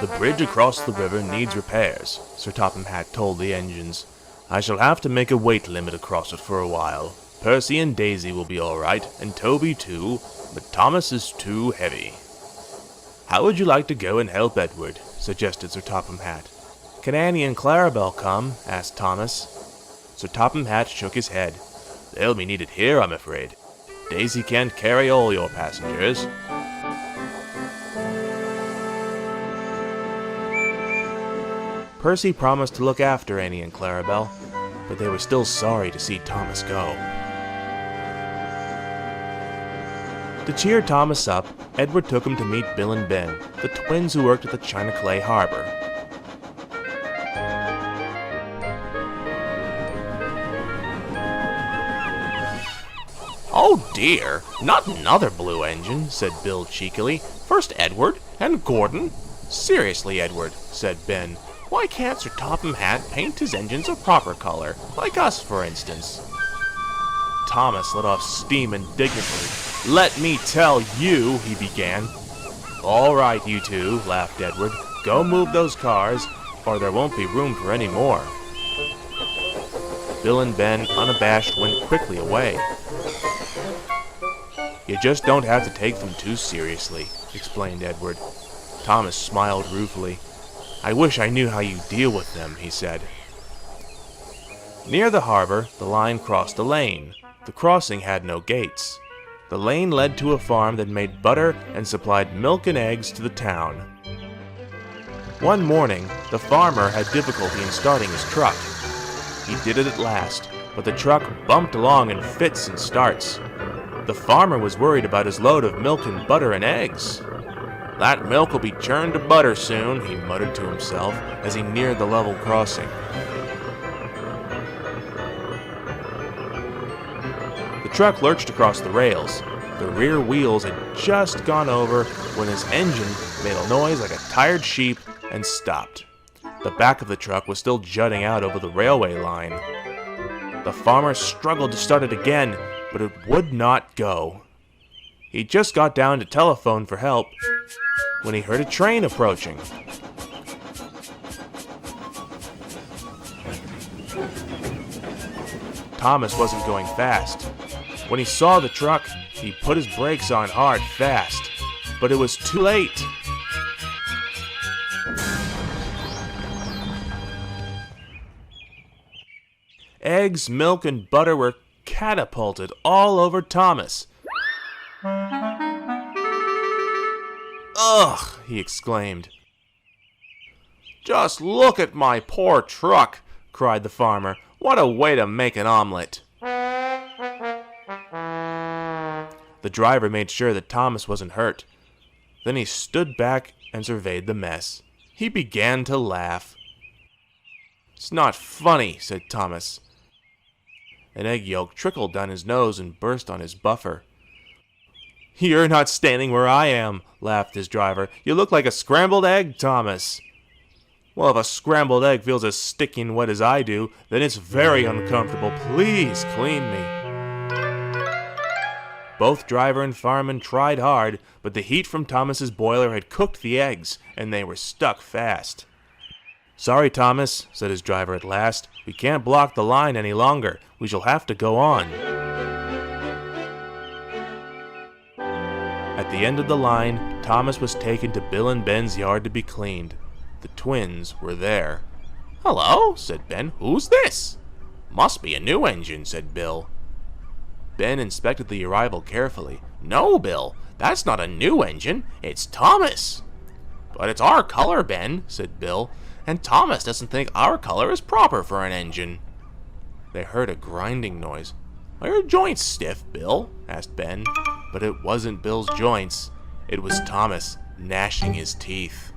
The bridge across the river needs repairs, Sir Topham Hatt told the engines. I shall have to make a weight limit across it for a while. Percy and Daisy will be alright, and Toby too, but Thomas is too heavy. How would you like to go and help Edward? Suggested Sir Topham Hatt. Can Annie and Clarabel come? Asked Thomas. Sir Topham Hatt shook his head. They'll be needed here, I'm afraid. Daisy can't carry all your passengers. Percy promised to look after Annie and Clarabel, but they were still sorry to see Thomas go. To cheer Thomas up, Edward took him to meet Bill and Ben, the twins who worked at the China Clay Harbor. Oh dear, not another blue engine, said Bill cheekily. First Edward, and Gordon. Seriously, Edward, said Ben. Why can't Sir Topham Hatt paint his engines a proper color, like us, for instance? Thomas let off steam indignantly. Let me tell you, he began. All right, you two, laughed Edward. Go move those cars, or there won't be room for any more. Bill and Ben, unabashed, went quickly away. You just don't have to take them too seriously, explained Edward. Thomas smiled ruefully. I wish I knew how you deal with them, he said. Near the harbor, the line crossed a lane. The crossing had no gates. The lane led to a farm that made butter and supplied milk and eggs to the town. One morning, the farmer had difficulty in starting his truck. He did it at last, but the truck bumped along in fits and starts. The farmer was worried about his load of milk and butter and eggs. That milk will be churned to butter soon, he muttered to himself as he neared the level crossing. The truck lurched across the rails. The rear wheels had just gone over when his engine made a noise like a tired sheep and stopped. The back of the truck was still jutting out over the railway line. The farmer struggled to start it again, but it would not go. He just got down to telephone for help when he heard a train approaching. Thomas wasn't going fast. When he saw the truck, he put his brakes on hard fast, but it was too late. Eggs, milk, and butter were catapulted all over Thomas. Ugh, he exclaimed. Just look at my poor truck, cried the farmer. What a way to make an omelet. The driver made sure that Thomas wasn't hurt. Then he stood back and surveyed the mess. He began to laugh. It's not funny, said Thomas. An egg yolk trickled down his nose and burst on his buffer. You're not standing where I am, laughed his driver. You look like a scrambled egg, Thomas. Well, if a scrambled egg feels as sticky and wet as I do, then it's very uncomfortable. Please clean me. Both driver and fireman tried hard, but the heat from Thomas's boiler had cooked the eggs, and they were stuck fast. Sorry, Thomas, said his driver at last. We can't block the line any longer. We shall have to go on. At the end of the line, Thomas was taken to Bill and Ben's yard to be cleaned. The twins were there. Hello, said Ben. Who's this? Must be a new engine, said Bill. Ben inspected the arrival carefully. No, Bill, that's not a new engine. It's Thomas. But it's our color, Ben, said Bill, and Thomas doesn't think our color is proper for an engine. They heard a grinding noise. Are your joints stiff, Bill? Asked Ben. But it wasn't Bill's joints. It was Thomas gnashing his teeth.